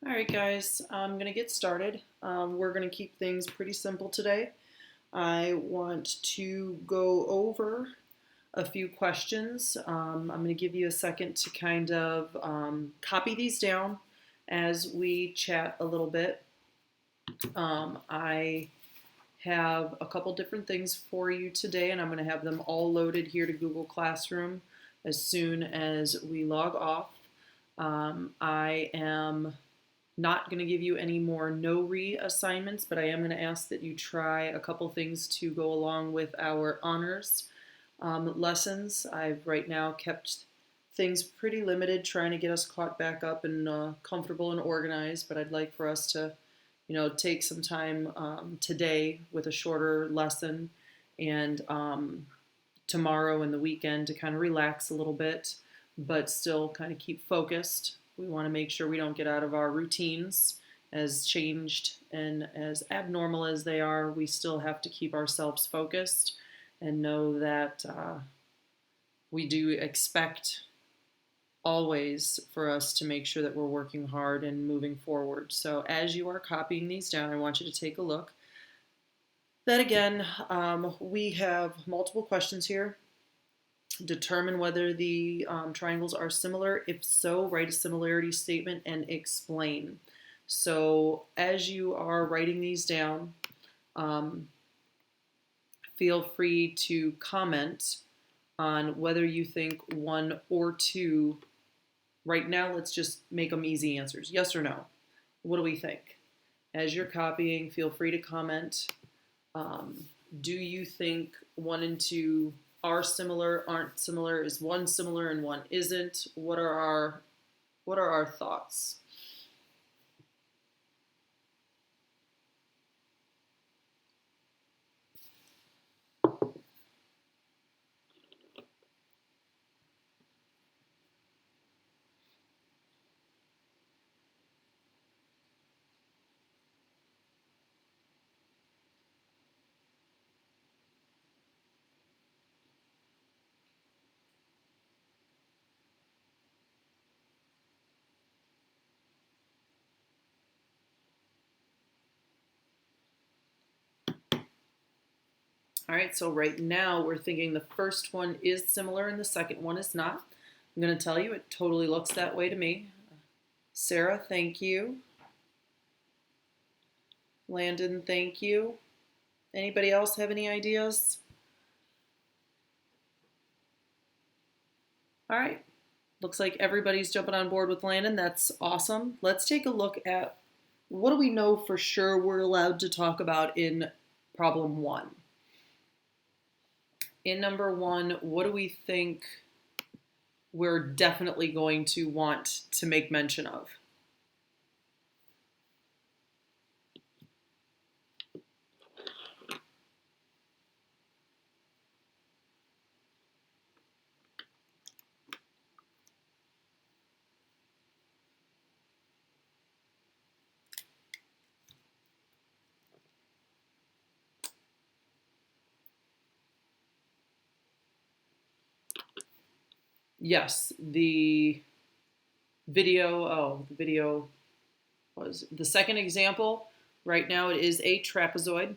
All right, guys, I'm going to get started. We're going to keep things pretty simple today. I want to go over a few questions. I'm going to give you a second to kind of copy these down as we chat a little bit. I have a couple different things for you today, and I'm going to have them all loaded here to Google Classroom as soon as we log off. I am not going to give you any more no-re assignments, but I am going to ask that you try a couple things to go along with our honors lessons. I've right now kept things pretty limited, trying to get us caught back up and comfortable and organized, but I'd like for us to, take some time today with a shorter lesson and tomorrow and the weekend to kind of relax a little bit, but still kind of keep focused. We want to make sure we don't get out of our routines. As changed and as abnormal as they are, we still have to keep ourselves focused and know that we do expect always for us to make sure that we're working hard and moving forward. So as you are copying these down, I want you to take a look. Then again, we have multiple questions here. Determine whether the triangles are similar. If so, write a similarity statement and explain. So as you are writing these down, feel free to comment on whether you think one or two. Right now, let's just make them easy answers. Yes or no? What do we think? As you're copying, feel free to comment. Do you think 1 and 2 are similar, aren't similar? Is one similar and one isn't? What are our thoughts? All right, so right now we're thinking the first one is similar and the second one is not. I'm going to tell you it totally looks that way to me. Sarah, thank you. Landon, thank you. Anybody else have any ideas? All right, looks like everybody's jumping on board with Landon. That's awesome. Let's take a look at what do we know for sure we're allowed to talk about in problem 1. In number 1, what do we think we're definitely going to want to make mention of? Yes, the video was the second example. Right now it is a trapezoid.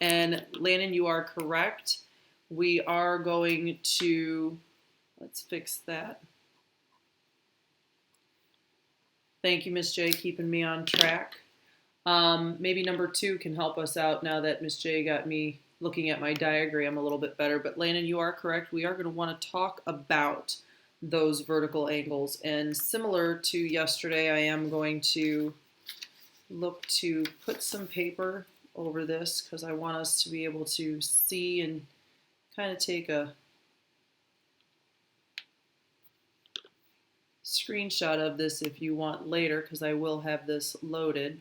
And Landon, you are correct. We are going to, let's fix that. Thank you, Miss J, keeping me on track. Maybe number 2 can help us out now that Miss J got me looking at my diagram a little bit better. But Landon, you are correct. We are going to want to talk about those vertical angles. And similar to yesterday, I am going to look to put some paper over this because I want us to be able to see and kind of take a screenshot of this if you want later, because I will have this loaded.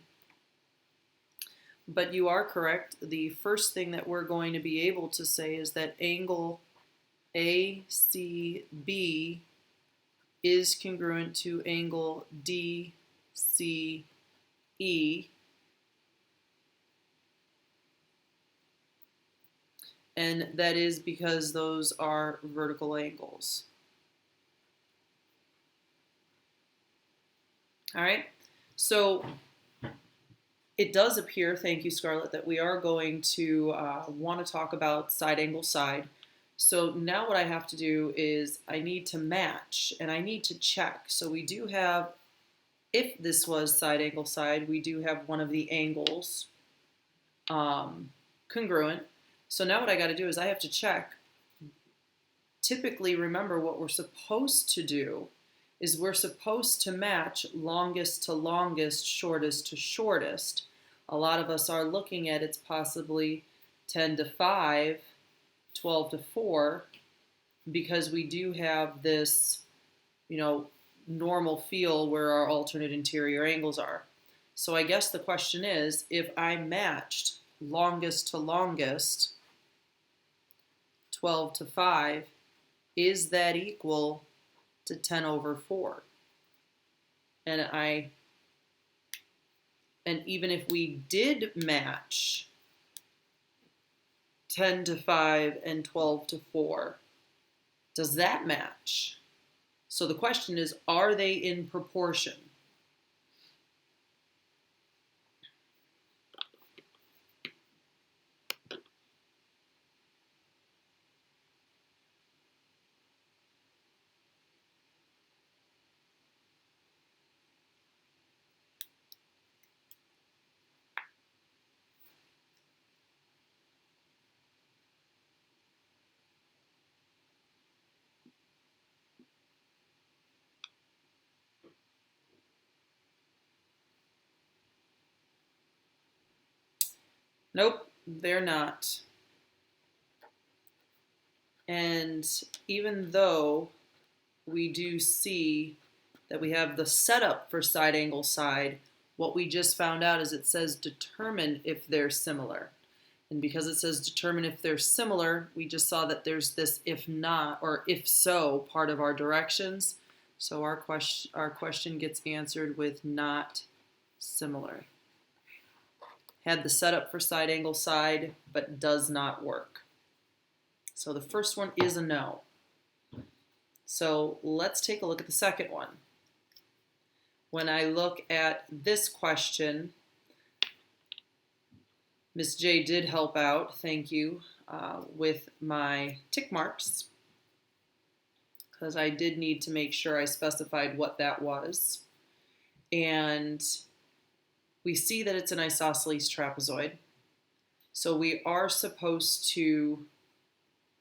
But you are correct. The first thing that we're going to be able to say is that angle ACB is congruent to angle DCE. And that is because those are vertical angles. All right, So it does appear, thank you, Scarlett, that we are going to want to talk about side angle side. So now what I have to do is I need to match and I need to check. So we do have, if this was side angle side, we do have one of the angles congruent. So now what I got to do is I have to check. Typically, remember what we're supposed to do is we're supposed to match longest to longest, shortest to shortest. A lot of us are looking at it's possibly 10 to 5, 12 to 4, because we do have this, normal feel where our alternate interior angles are. So I guess the question is, if I matched longest to longest, 12 to 5, is that equal to 10 over 4? And even if we did match 10 to 5 and 12 to 4, does that match? So the question is, are they in proportion? Nope, they're not. And even though we do see that we have the setup for side angle side, what we just found out is it says determine if they're similar. And because it says determine if they're similar, we just saw that there's this if not or if so part of our directions. So our question gets answered with not similar. Had the setup for side angle side, but does not work. So the first one is a no. So let's take a look at the second one. When I look at this question, Miss J did help out, thank you, with my tick marks, because I did need to make sure I specified what that was. And we see that it's an isosceles trapezoid. So we are supposed to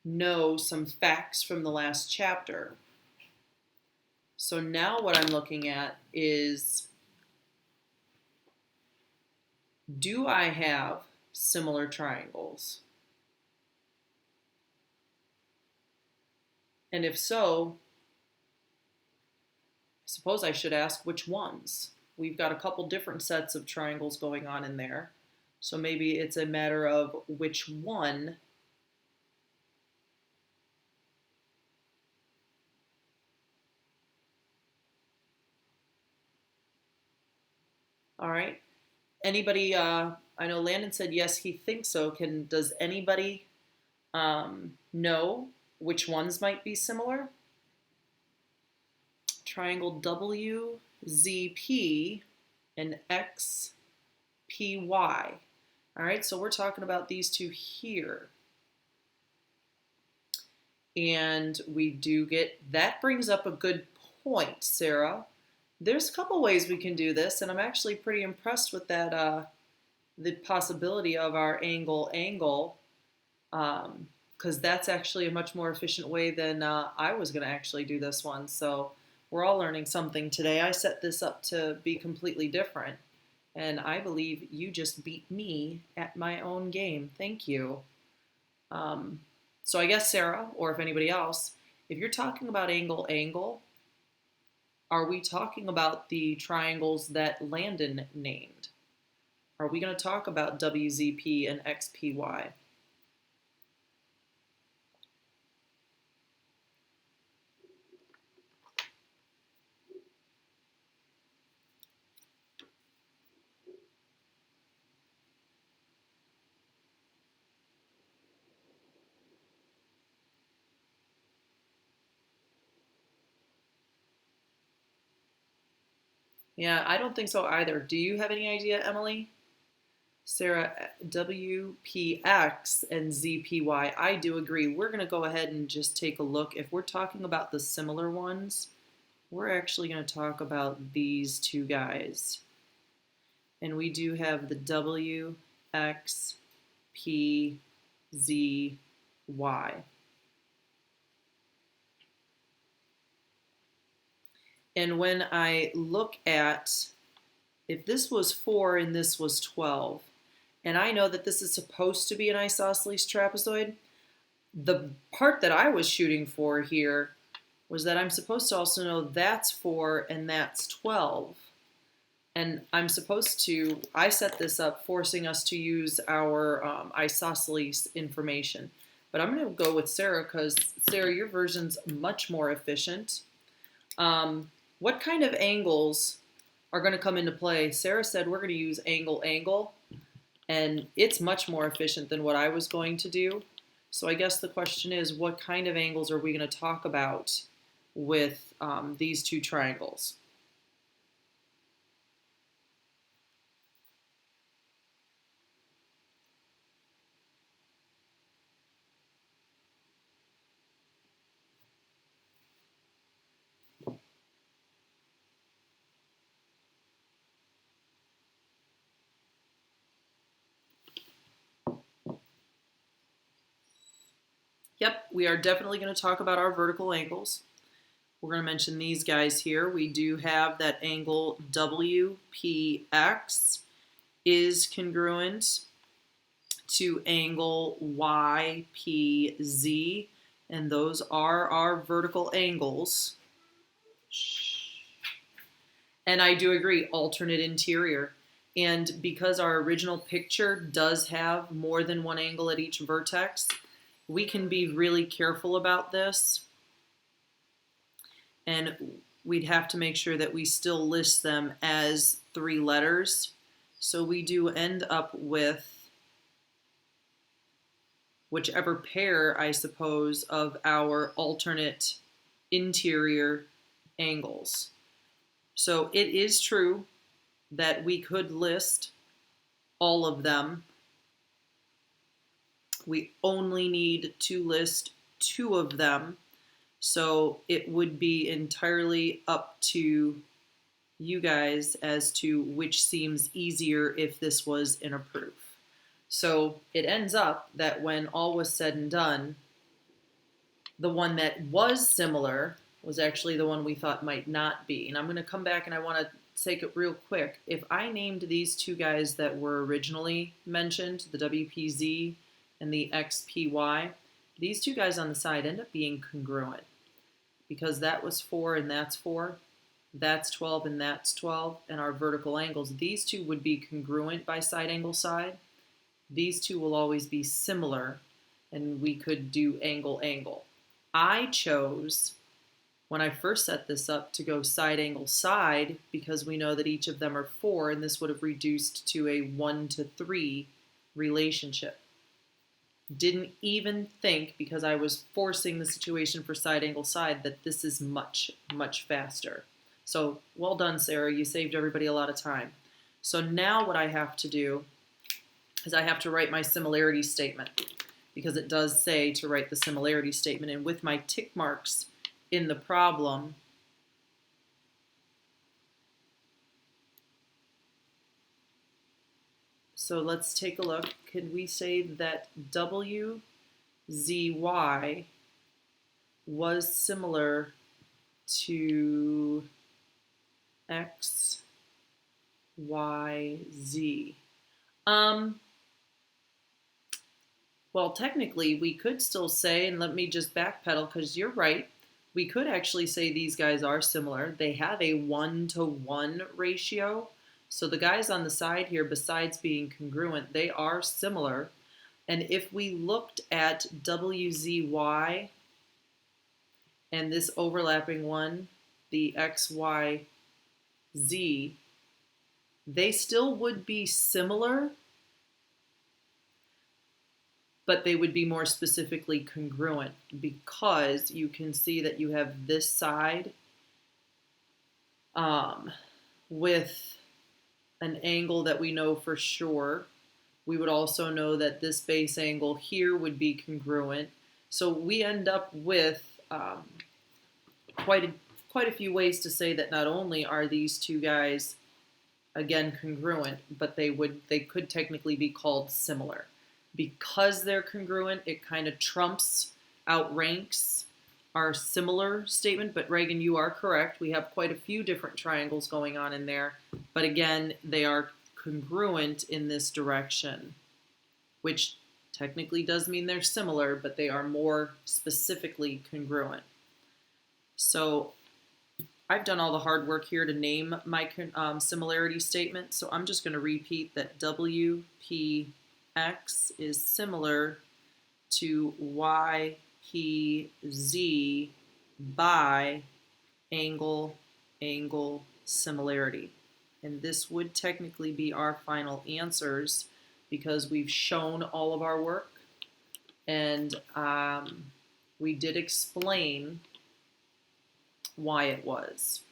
know some facts from the last chapter. So now what I'm looking at is, do I have similar triangles? And if so, I suppose I should ask which ones. We've got a couple different sets of triangles going on in there. So maybe it's a matter of which one all right. Anybody, I know Landon said yes, he thinks so. Does anybody know which ones might be similar? Triangle WZP and XPY. All right, so we're talking about these two here. And we do get, that brings up a good point, Sarah. There's a couple ways we can do this, and I'm actually pretty impressed with that, the possibility of our angle, because that's actually a much more efficient way than I was going to actually do this one. So we're all learning something today. I set this up to be completely different, and I believe you just beat me at my own game. Thank you. So I guess, Sarah, or if anybody else, if you're talking about angle, are we talking about the triangles that Landon named? Are we going to talk about WZP and XPY? Yeah, I don't think so either. Do you have any idea, Emily? Sarah, WPX and ZPY. I do agree. We're going to go ahead and just take a look. If we're talking about the similar ones, we're actually going to talk about these two guys. And we do have the WXPZY. And when I look at, if this was 4 and this was 12, and I know that this is supposed to be an isosceles trapezoid, the part that I was shooting for here was that I'm supposed to also know that's 4 and that's 12. And I'm supposed to, I set this up forcing us to use our isosceles information. But I'm going to go with Sarah because, Sarah, your version's much more efficient. What kind of angles are going to come into play? Sarah said we're going to use angle, and it's much more efficient than what I was going to do. So I guess the question is, what kind of angles are we going to talk about with these two triangles? Yep, we are definitely going to talk about our vertical angles. We're going to mention these guys here. We do have that angle WPX is congruent to angle YPZ, and those are our vertical angles. And I do agree, alternate interior. And because our original picture does have more than one angle at each vertex, we can be really careful about this. And we'd have to make sure that we still list them as 3 letters. So we do end up with whichever pair, I suppose, of our alternate interior angles. So it is true that we could list all of them. We only need to list 2 of them. So it would be entirely up to you guys as to which seems easier if this was in a proof. So it ends up that when all was said and done, the one that was similar was actually the one we thought might not be. And I'm going to come back and I want to take it real quick. If I named these 2 guys that were originally mentioned, the WPZ and the XPY, these 2 guys on the side end up being congruent because that was 4 and that's 4. That's 12 and that's 12. And our vertical angles, these 2 would be congruent by side angle side. These 2 will always be similar, and we could do angle. I chose, when I first set this up, to go side angle side because we know that each of them are 4, and this would have reduced to a 1-to-3 relationship. Didn't even think, because I was forcing the situation for side angle side, that this is much, much faster. So well done, Sarah. You saved everybody a lot of time. So now what I have to do is I have to write my similarity statement because it does say to write the similarity statement. And with my tick marks in the problem, so let's take a look. Could we say that WZY was similar to XYZ? Well, technically, we could still say, and let me just backpedal because you're right, we could actually say these guys are similar. They have a 1-to-1 ratio. So the guys on the side here, besides being congruent, they are similar. And if we looked at WZY and this overlapping one, the XYZ, they still would be similar, but they would be more specifically congruent because you can see that you have this side with an angle that we know for sure. We would also know that this base angle here would be congruent. So we end up with quite a few ways to say that not only are these two guys again congruent, but they could technically be called similar. Because they're congruent, it kind of outranks our similar statement. But Reagan, you are correct. We have quite a few different triangles going on in there. But again, they are congruent in this direction, which technically does mean they're similar, but they are more specifically congruent. So I've done all the hard work here to name my similarity statement, so I'm just going to repeat that WPX is similar to YPZ by angle similarity. And this would technically be our final answers because we've shown all of our work, and we did explain why it was.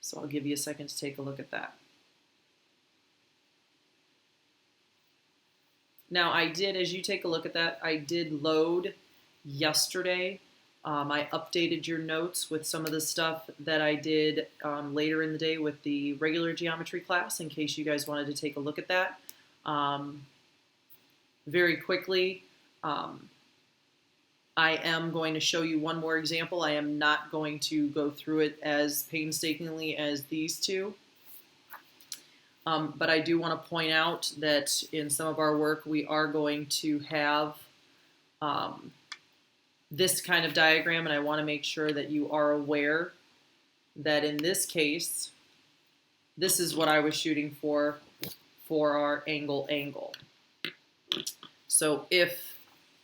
So I'll give you a second to take a look at that. Now I did, as you take a look at that, I did load yesterday. I updated your notes with some of the stuff that I did later in the day with the regular geometry class in case you guys wanted to take a look at that. Very quickly, I am going to show you one more example. I am not going to go through it as painstakingly as these two. But I do want to point out that in some of our work, we are going to have this kind of diagram, and I want to make sure that you are aware that in this case, this is what I was shooting for our angle. So if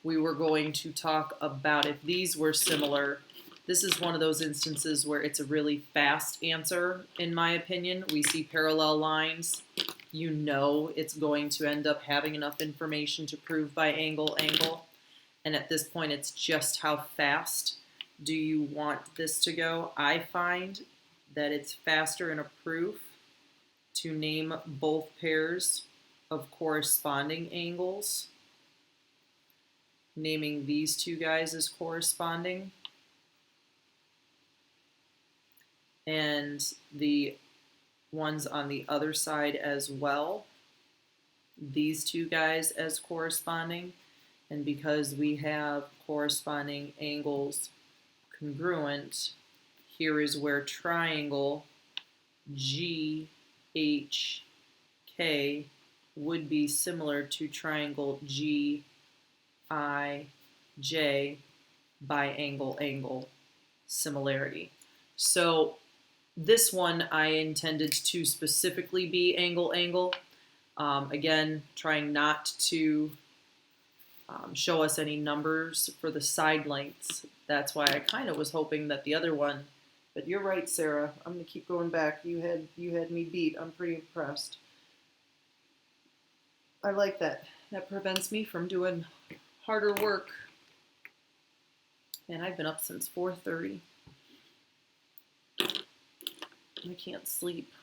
we were going to talk about if these were similar, this is one of those instances where it's a really fast answer, in my opinion. We see parallel lines. You know it's going to end up having enough information to prove by angle. And at this point, it's just how fast do you want this to go. I find that it's faster in a proof to name both pairs of corresponding angles, naming these two guys as corresponding, and the ones on the other side as well, these two guys as corresponding. And because we have corresponding angles congruent, here is where triangle GHK would be similar to triangle GIJ by angle similarity. So this one I intended to specifically be angle. Again, trying not to show us any numbers for the side lengths. That's why I kind of was hoping that the other one, but you're right, Sarah. I'm going to keep going back. You had me beat. I'm pretty impressed. I like that. That prevents me from doing harder work. And I've been up since 4:30. I can't sleep.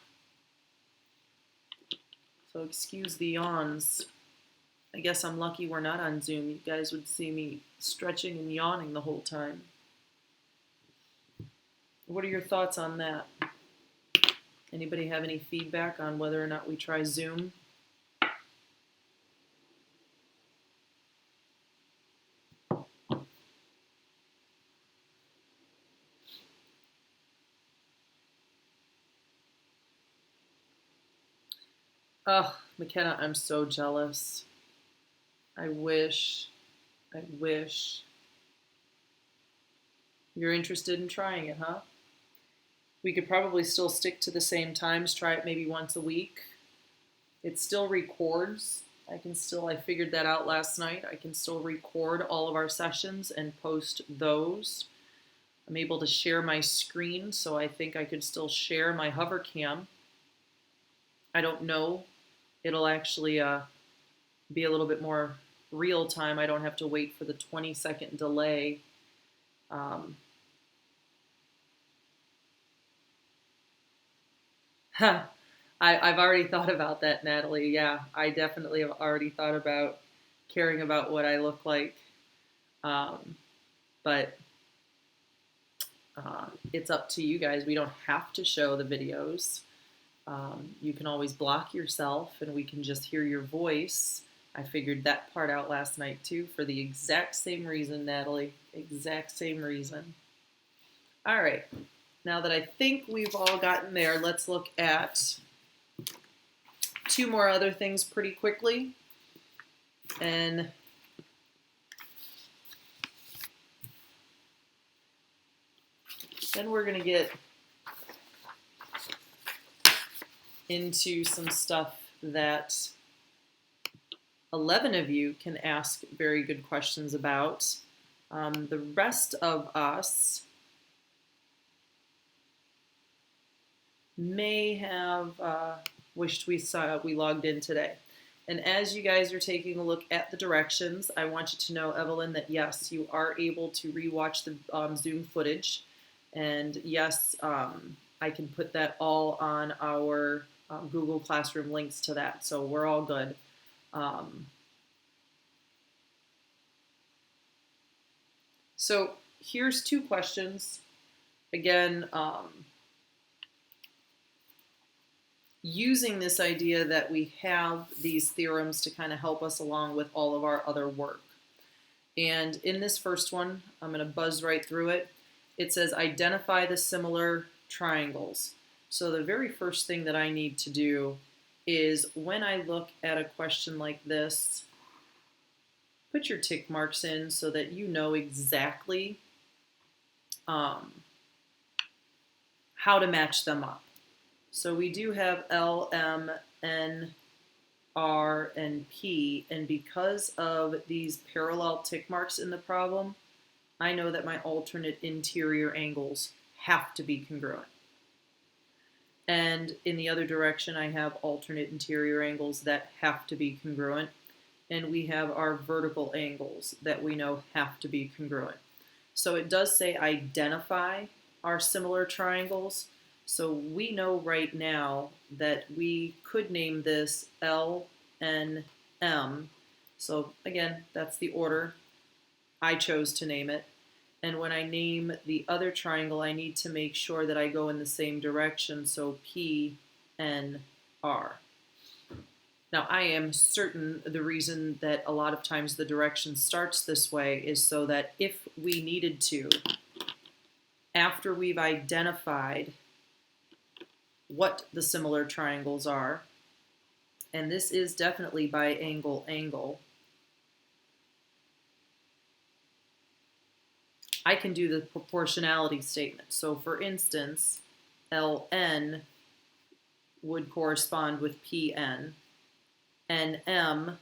So excuse the yawns. I guess I'm lucky we're not on Zoom. You guys would see me stretching and yawning the whole time. What are your thoughts on that? Anybody have any feedback on whether or not we try Zoom? Oh, McKenna, I'm so jealous. I wish. You're interested in trying it, huh? We could probably still stick to the same times, try it maybe once a week. It still records. I figured that out last night. I can still record all of our sessions and post those. I'm able to share my screen, so I think I could still share my hover cam. I don't know. It'll actually be a little bit more real time. I don't have to wait for the 20-second delay. I've already thought about that, Natalie. Yeah, I definitely have already thought about caring about what I look like. Um, but it's up to you guys. We don't have to show the videos. You can always block yourself and we can just hear your voice. I figured that part out last night too for the exact same reason, Natalie. Exact same reason. All right. Now that I think we've all gotten there, let's look at two more other things pretty quickly. And then we're going to get into some stuff that 11 of you can ask very good questions about. The rest of us may have wished we logged in today. And as you guys are taking a look at the directions, I want you to know, Evelyn, that yes, you are able to rewatch the Zoom footage. And yes, I can put that all on our Google Classroom links to that. So we're all good. So here's two questions. Again, using this idea that we have these theorems to kind of help us along with all of our other work. And in this first one, I'm going to buzz right through it. It says identify the similar triangles. So the very first thing that I need to do is when I look at a question like this, put your tick marks in so that you know exactly how to match them up. So we do have L, M, N, R, and P, and because of these parallel tick marks in the problem, I know that my alternate interior angles have to be congruent. And in the other direction, I have alternate interior angles that have to be congruent. And we have our vertical angles that we know have to be congruent. So it does say identify our similar triangles. So we know right now that we could name this L, N, M. So again, that's the order I chose to name it. And when I name the other triangle, I need to make sure that I go in the same direction. So P, N, R. Now, I am certain the reason that a lot of times the direction starts this way is so that if we needed to, after we've identified what the similar triangles are, and this is definitely by angle, angle, I can do the proportionality statement. So for instance, Ln would correspond with Pn, Nm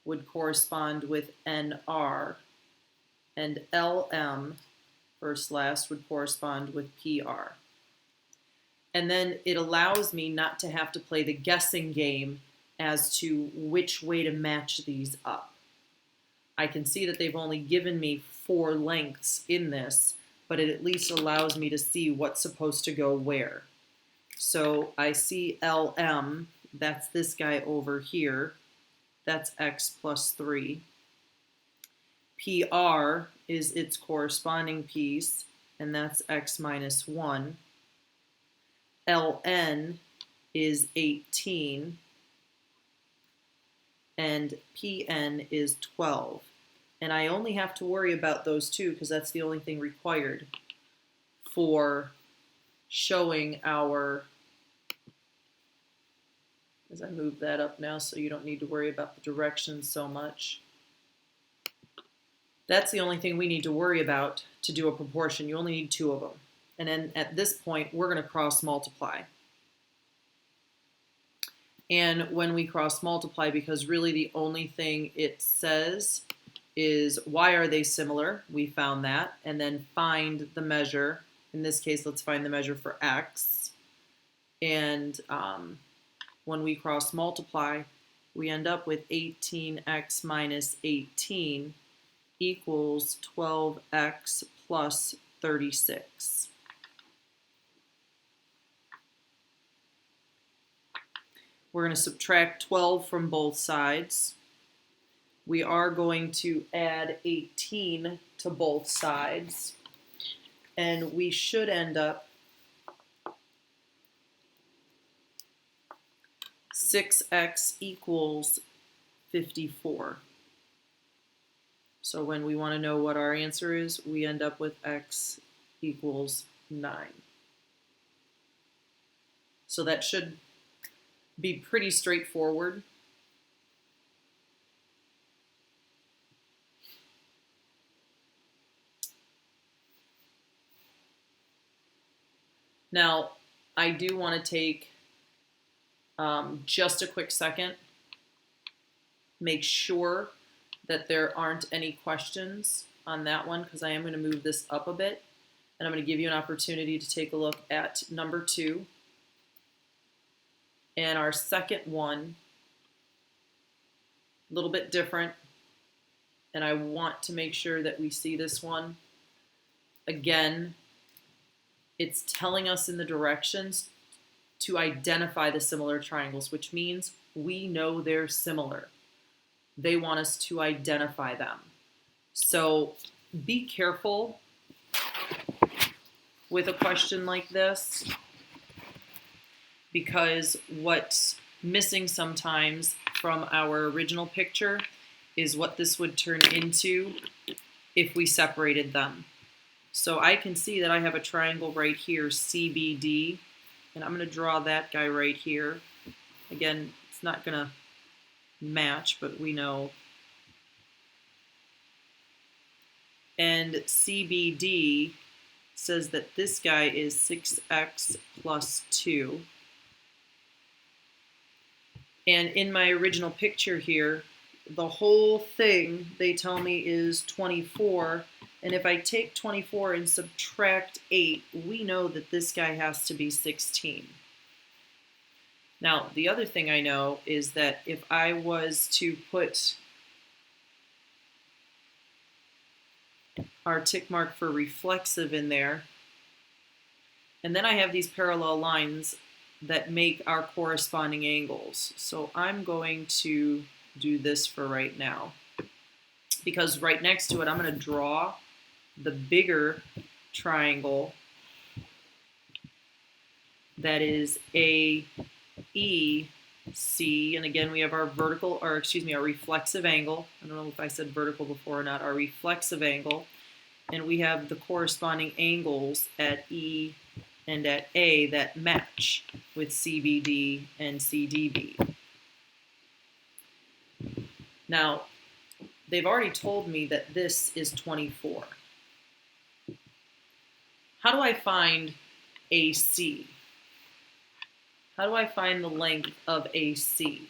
would correspond with Nr, and Lm, first last, would correspond with Pr. And then it allows me not to have to play the guessing game as to which way to match these up. I can see that they've only given me 4 lengths in this, but it at least allows me to see what's supposed to go where. So I see LM, that's this guy over here. That's x plus 3. PR is its corresponding piece, and that's x minus 1. LN is 18, and PN is 12. And I only have to worry about those two because that's the only thing required for showing our, as I move that up now so you don't need to worry about the directions so much. That's the only thing we need to worry about to do a proportion. You only need 2 of them. And then at this point, we're going to cross multiply. And when we cross multiply, because really the only thing it says is why are they similar? We found that. And then find the measure. In this case, let's find the measure for x. And when we cross multiply, we end up with 18x minus 18 equals 12x plus 36. We're going to subtract 12 from both sides. We are going to add 18 to both sides. And we should end up 6x equals 54. So when we want to know what our answer is, we end up with x equals 9. So that should be pretty straightforward. Now, I do want to take just a quick second, make sure that there aren't any questions on that one, because I am going to move this up a bit, and I'm going to give you an opportunity to take a look at number 2. And our second one, a little bit different, and I want to make sure that we see this one. Again, it's telling us in the directions to identify the similar triangles, which means we know they're similar. They want us to identify them. So be careful with a question like this, because what's missing sometimes from our original picture is what this would turn into if we separated them. So I can see that I have a triangle right here, CBD, and I'm going to draw that guy right here. Again, it's not going to match, but we know. And CBD says that this guy is 6x plus 2. And in my original picture here, the whole thing, they tell me, is 24. And if I take 24 and subtract 8, we know that this guy has to be 16. Now, the other thing I know is that if I was to put our tick mark for reflexive in there, and then I have these parallel lines that make our corresponding angles. So I'm going to do this for right now, because right next to it, I'm going to draw the bigger triangle that is AEC, and again we have our vertical, or excuse me, our reflexive angle. I don't know if I said vertical before or not. Our reflexive angle, and we have the corresponding angles at E and at A that match with CBD and CDB. Now, they've already told me that this is 24. How do I find AC? How do I find the length of AC?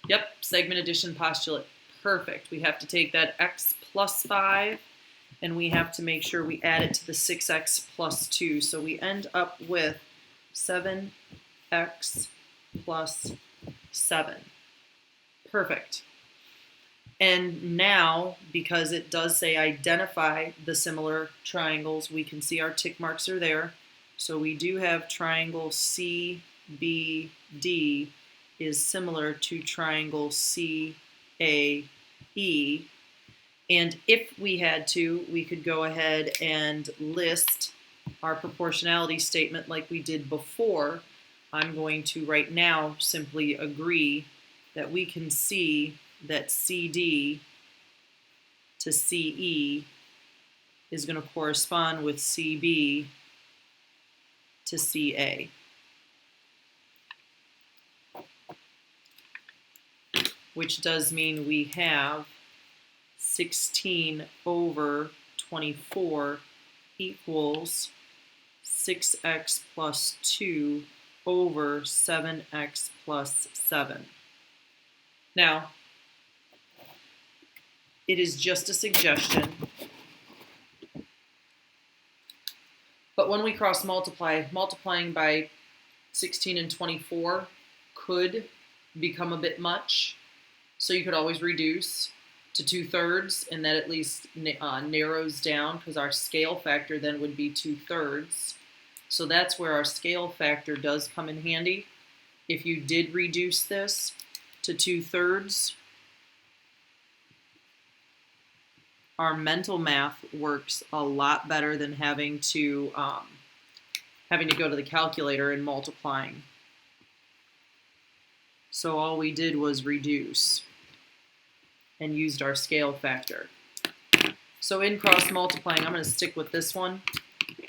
Yep, segment addition postulate. Perfect. We have to take that x plus 5, and we have to make sure we add it to the 6x plus 2. So we end up with 7x plus 7. Perfect. And now, because it does say identify the similar triangles, we can see our tick marks are there. So we do have triangle CBD is similar to triangle CAE. And if we had to, we could go ahead and list our proportionality statement like we did before. I'm going to right now simply agree that we can see that CD to CE is going to correspond with CB to CA. Which does mean we have 16 over 24 equals 6x plus 2 over 7x plus 7. Now, it is just a suggestion, But when we cross multiply, multiplying by 16 and 24 could become a bit much. So you could always reduce to 2/3, and that at least narrows down, because our scale factor then would be 2/3. So that's where our scale factor does come in handy. If you did reduce this to 2/3, our mental math works a lot better than having to go to the calculator and multiplying. So all we did was reduce and used our scale factor. So in cross multiplying, I'm going to stick with this one.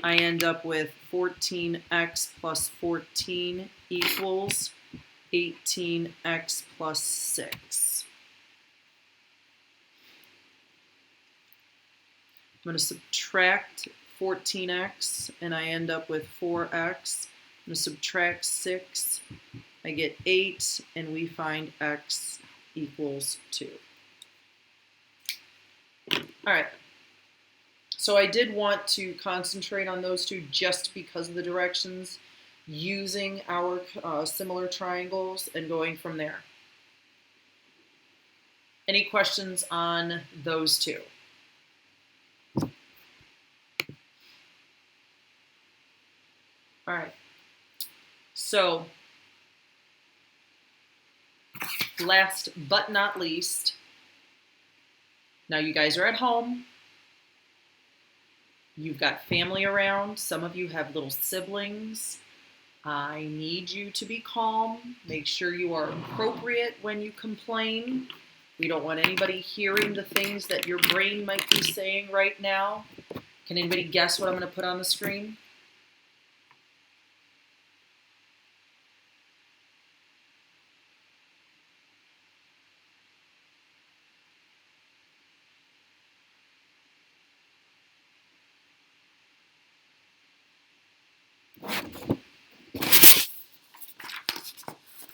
I end up with 14x plus 14 equals 18x plus 6. I'm going to subtract 14x, and I end up with 4x. I'm going to subtract 6. I get 8, and we find x equals 2. All right. So I did want to concentrate on those two just because of the directions, using our similar triangles and going from there. Any questions on those two? All right. So last but not least, now you guys are at home. You've got family around. Some of you have little siblings. I need you to be calm. Make sure you are appropriate when you complain. We don't want anybody hearing the things that your brain might be saying right now. Can anybody guess what I'm going to put on the screen?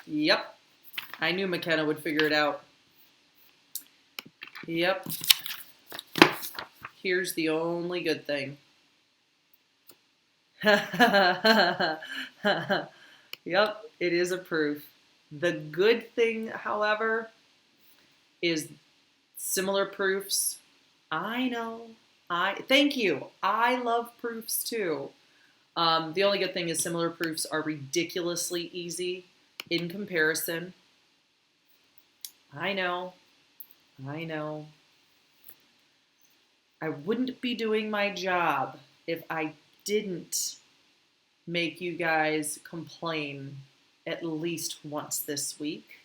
Yep. I knew McKenna would figure it out. Yep. Here's the only good thing. Yep, it is a proof. The good thing, however, is similar proofs. I know. Thank you. I love proofs too. The only good thing is similar proofs are ridiculously easy in comparison. I know. I wouldn't be doing my job if I didn't make you guys complain at least once this week.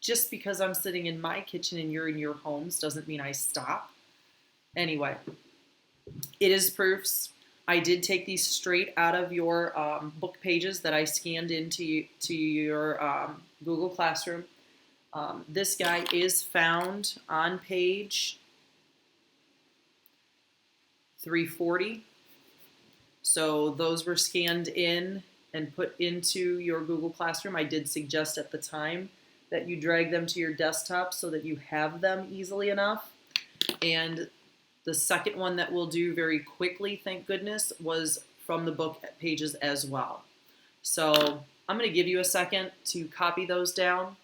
Just because I'm sitting in my kitchen and you're in your homes doesn't mean I stop. Anyway, it is proofs. I did take these straight out of your book pages that I scanned into your Google Classroom. This guy is found on page 340. So those were scanned in and put into your Google Classroom. I did suggest at the time that you drag them to your desktop so that you have them easily enough. And the second one that we'll do very quickly, thank goodness, was from the book pages as well. So I'm going to give you a second to copy those down.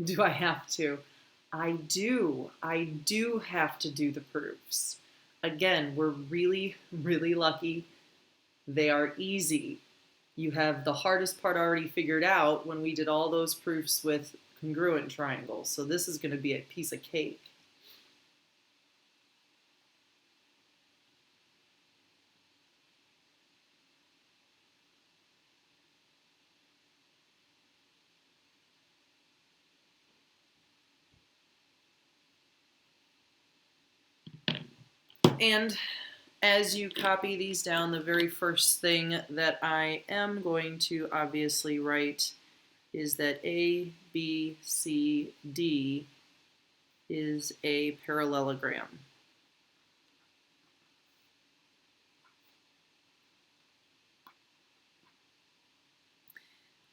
Do I have to? I do. I do have to do the proofs. Again, we're really, really lucky. They are easy. You have the hardest part already figured out when we did all those proofs with congruent triangles. So this is going to be a piece of cake. And as you copy these down, the very first thing that I am going to obviously write is that A, B, C, D is a parallelogram.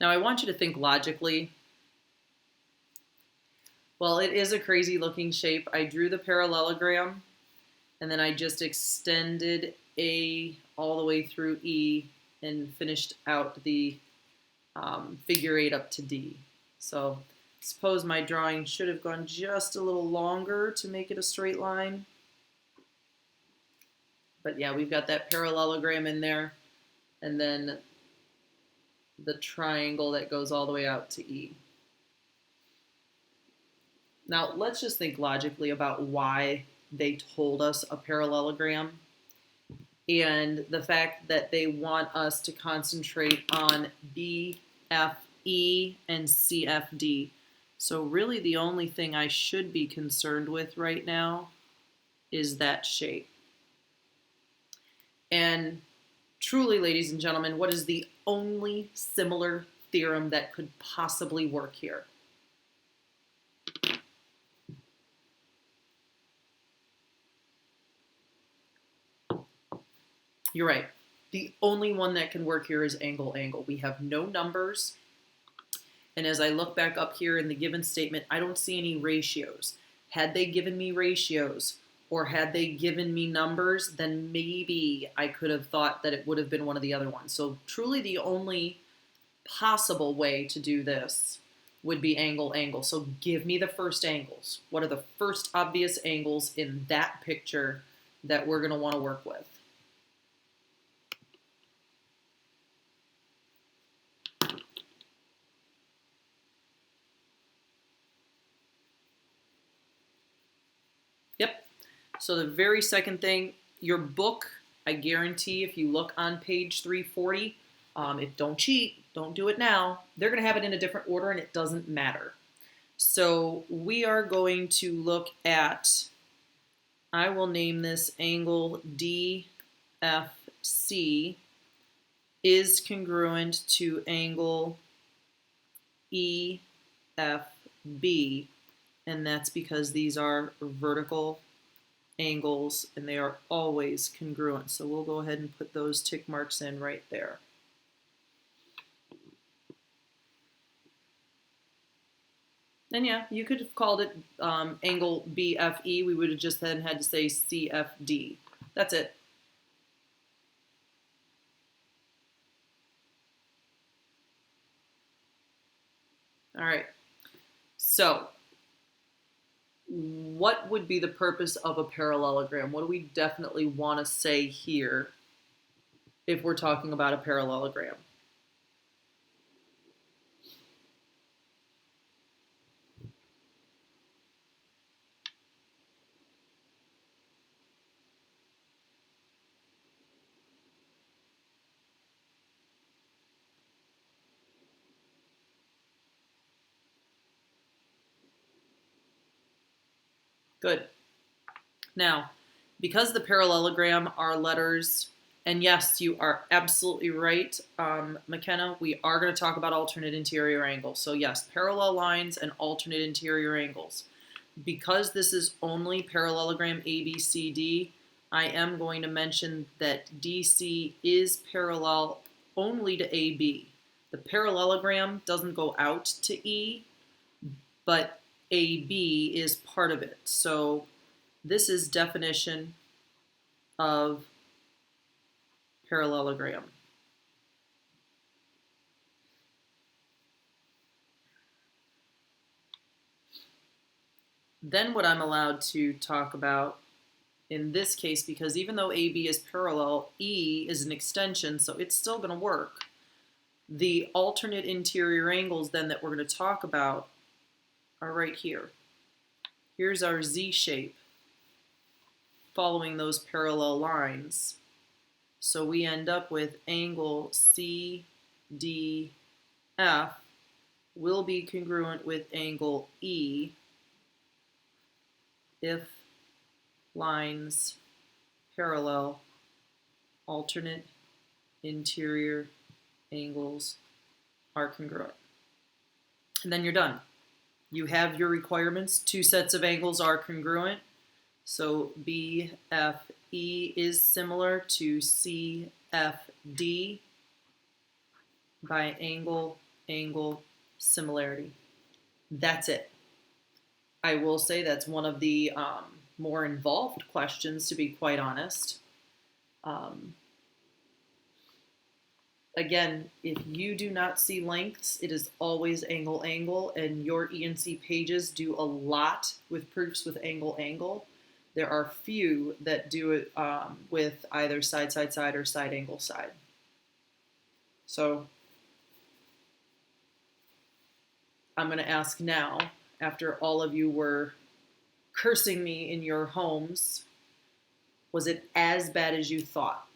Now I want you to think logically. Well, it is a crazy looking shape. I drew the parallelogram and then I just extended A all the way through E and finished out the figure 8 up to D. So suppose my drawing should have gone just a little longer to make it a straight line. But yeah, we've got that parallelogram in there, and then the triangle that goes all the way out to E. Now let's just think logically about why they told us a parallelogram and the fact that they want us to concentrate on B, F, E, and C, F, D. So really the only thing I should be concerned with right now is that shape. And truly, ladies and gentlemen, what is the only similar theorem that could possibly work here? You're right. The only one that can work here is angle, angle. We have no numbers. And as I look back up here in the given statement, I don't see any ratios. Had they given me ratios or had they given me numbers, then maybe I could have thought that it would have been one of the other ones. So truly the only possible way to do this would be angle, angle. So give me the first angles. What are the first obvious angles in that picture that we're going to want to work with? Yep. So the very second thing, your book, I guarantee if you look on page 340, don't cheat, don't do it now. They're going to have it in a different order and it doesn't matter. So we are going to look at, I will name this angle DFC is congruent to angle EFB, and that's because these are vertical angles and they are always congruent. So we'll go ahead and put those tick marks in right there. And yeah, you could have called it angle BFE. We would have just then had to say CFD. That's it. All right. So what would be the purpose of a parallelogram? What do we definitely want to say here if we're talking about a parallelogram? Good. Now, because the parallelogram are letters, and yes, you are absolutely right, McKenna, we are going to talk about alternate interior angles. So yes, parallel lines and alternate interior angles. Because this is only parallelogram ABCD, I am going to mention that DC is parallel only to AB. The parallelogram doesn't go out to E, but AB is part of it. So this is definition of parallelogram. Then what I'm allowed to talk about in this case, because even though AB is parallel, E is an extension, so it's still going to work. The alternate interior angles then that we're going to talk about are right here. Here's our Z shape following those parallel lines. So we end up with angle CDF will be congruent with angle E if lines parallel, alternate interior angles are congruent. And then you're done. You have your requirements. Two sets of angles are congruent. So BFE is similar to CFD by angle similarity. That's it. I will say that's one of the more involved questions, to be quite honest. Again, if you do not see lengths, it is always angle, and your E&C pages do a lot with proofs with angle. There are few that do it with either side, or side, angle, side. So I'm going to ask now, after all of you were cursing me in your homes, was it as bad as you thought?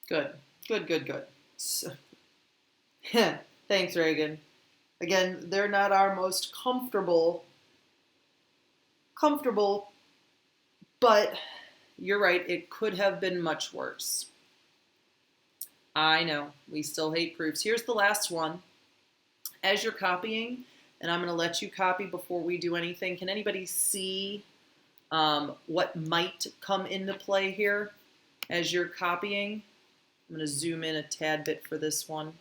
Good. So, thanks, Reagan. Again, they're not our most comfortable, but you're right, it could have been much worse. I know, we still hate proofs. Here's the last one. As you're copying, and I'm going to let you copy before we do anything, can anybody see what might come into play here as you're copying? I'm going to zoom in a tad bit for this one.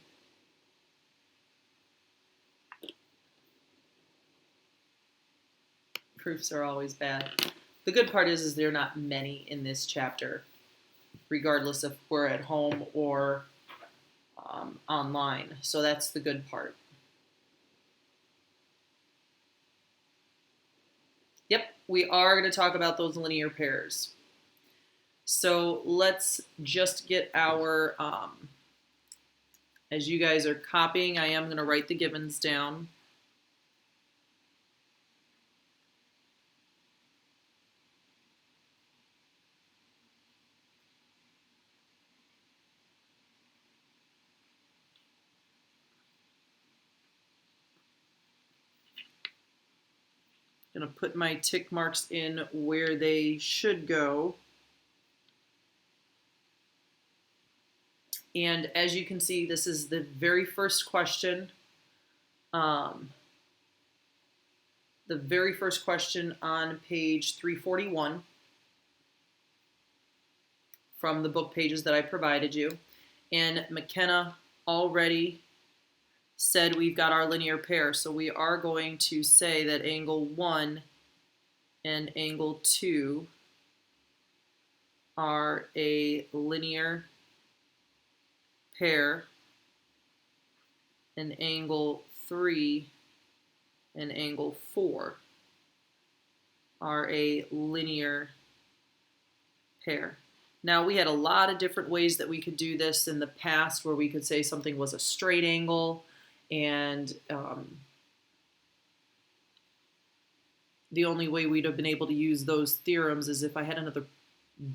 Proofs are always bad. The good part is there are not many in this chapter, regardless if we're at home or online. So that's the good part. Yep, we are going to talk about those linear pairs. So let's just get our, as you guys are copying, I am going to write the givens down. I'm going to put my tick marks in where they should go. And as you can see, this is the very first question. The very first question on page 341 from the book pages that I provided you. And McKenna already said we've got our linear pair. So we are going to say that angle 1 and angle 2 are a linear pair, and angle 3 and angle 4 are a linear pair. Now, we had a lot of different ways that we could do this in the past, where we could say something was a straight angle, and the only way we'd have been able to use those theorems is if I had another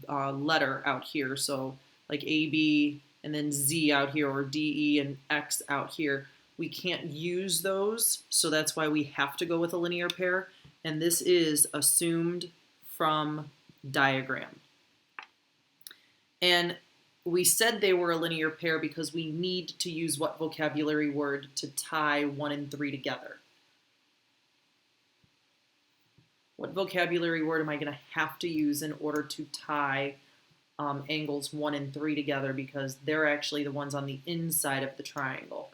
letter out here, so like AB and then Z out here, or DE and X out here. We can't use those, so that's why we have to go with a linear pair, and this is assumed from diagram. And we said they were a linear pair because we need to use what vocabulary word to tie 1 and 3 together? What vocabulary word am I going to have to use in order to tie angles 1 and 3 together, because they're actually the ones on the inside of the triangle?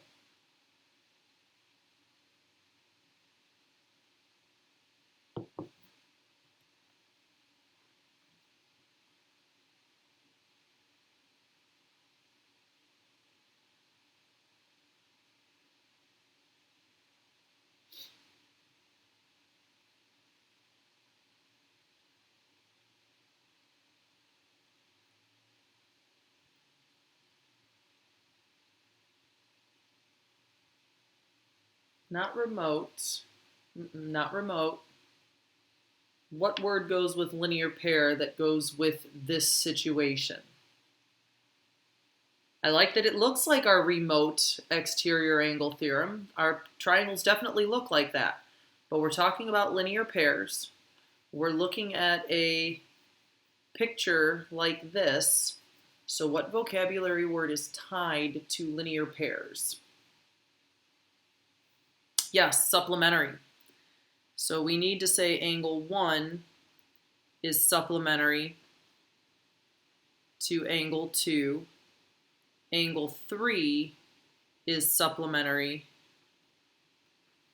Not remote. Not remote. What word goes with linear pair that goes with this situation? I like that it looks like our remote exterior angle theorem. Our triangles definitely look like that. But we're talking about linear pairs. We're looking at a picture like this. So what vocabulary word is tied to linear pairs? Yes, supplementary. So we need to say angle 1 is supplementary to angle 2. Angle 3 is supplementary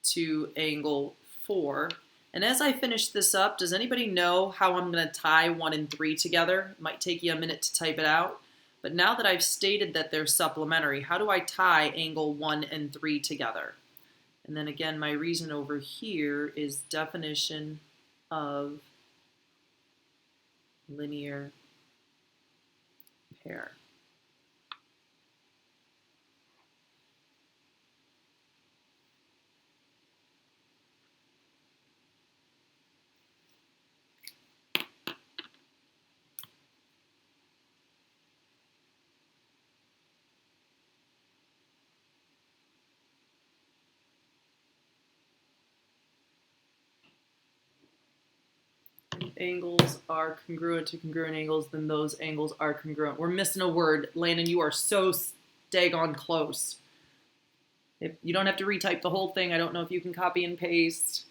to angle 4. And as I finish this up, does anybody know how I'm going to tie 1 and 3 together? It might take you a minute to type it out. But now that I've stated that they're supplementary, how do I tie angle 1 and 3 together? And then again, my reason over here is definition of linear pair. Angles are congruent to congruent angles, then those angles are congruent. We're missing a word. Landon, you are so daggone close. If you don't have to retype the whole thing. I don't know if you can copy and paste.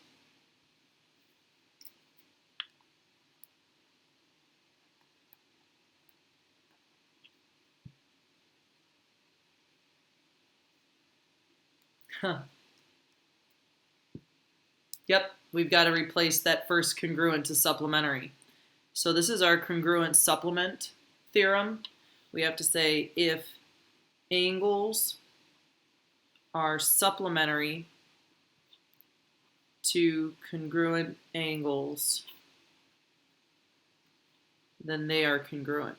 Huh. Yep, we've got to replace that first congruent to supplementary. So this is our congruent supplement theorem. We have to say if angles are supplementary to congruent angles, then they are congruent.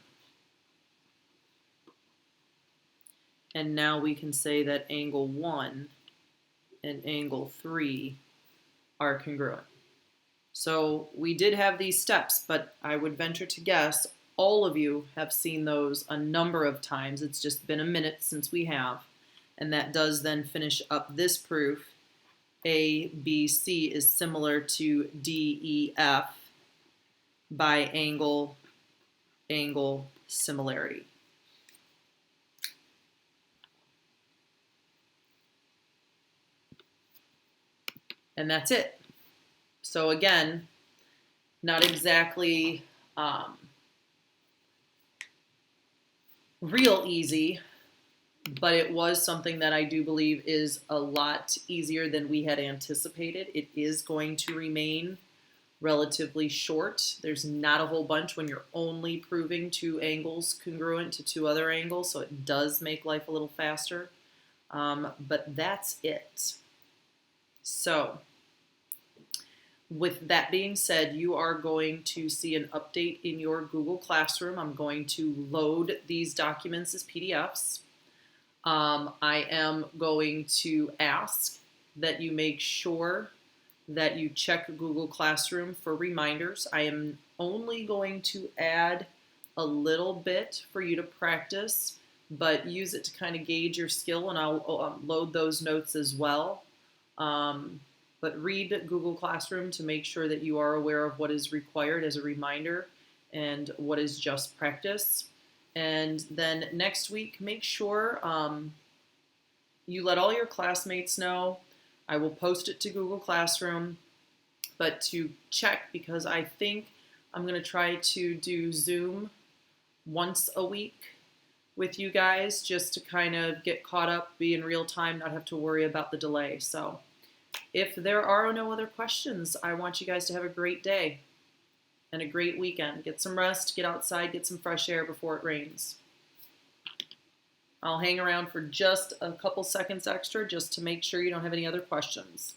And now we can say that angle 1 and angle 3 are congruent. So we did have these steps, but I would venture to guess all of you have seen those a number of times. It's just been a minute since we have. And that does then finish up this proof. A, B, C is similar to D, E, F by angle similarity. And that's it. So again, not exactly real easy, but it was something that I do believe is a lot easier than we had anticipated. It is going to remain relatively short. There's not a whole bunch when you're only proving 2 angles congruent to 2 other angles, so it does make life a little faster. But that's it. So with that being said, you are going to see an update in your Google Classroom. I'm going to load these documents as PDFs. I am going to ask that you make sure that you check Google Classroom for reminders. I am only going to add a little bit for you to practice, but use it to kind of gauge your skill, and I'll load those notes as well. But read Google Classroom to make sure that you are aware of what is required as a reminder and what is just practice. And then next week, make sure you let all your classmates know. I will post it to Google Classroom, but to check, because I think I'm going to try to do Zoom once a week with you guys just to kind of get caught up, be in real time, not have to worry about the delay. So if there are no other questions, I want you guys to have a great day and a great weekend. Get some rest, get outside, get some fresh air before it rains. I'll hang around for just a couple seconds extra just to make sure you don't have any other questions.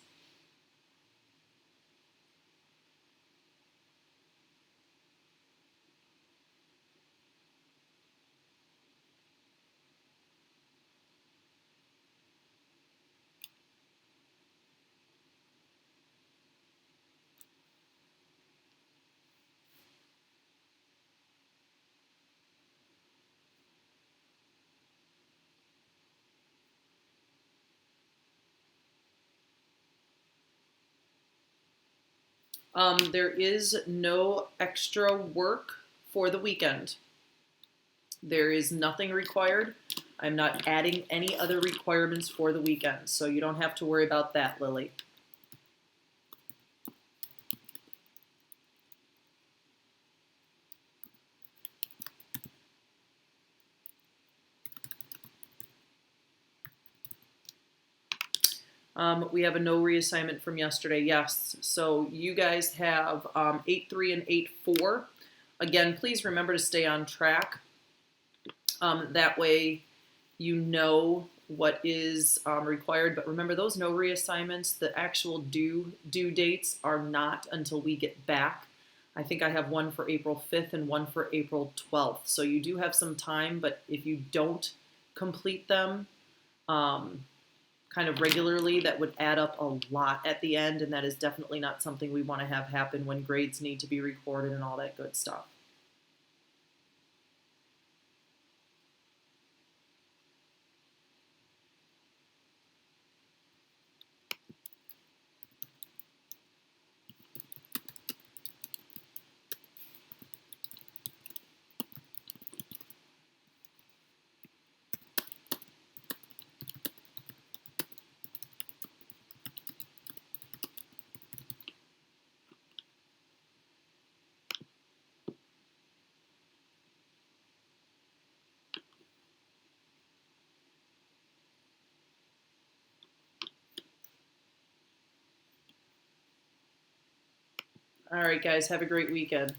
There is no extra work for the weekend. There is nothing required. I'm not adding any other requirements for the weekend, so you don't have to worry about that, Lily. We have a no reassignment from yesterday, yes. So you guys have 8-3 and 8-4. Again, please remember to stay on track. That way you know what is required. But remember, those no reassignments, the actual due dates are not until we get back. I think I have one for April 5th and one for April 12th. So you do have some time, but if you don't complete them, kind of regularly, that would add up a lot at the end, and that is definitely not something we want to have happen when grades need to be recorded and all that good stuff. All right, guys, have a great weekend.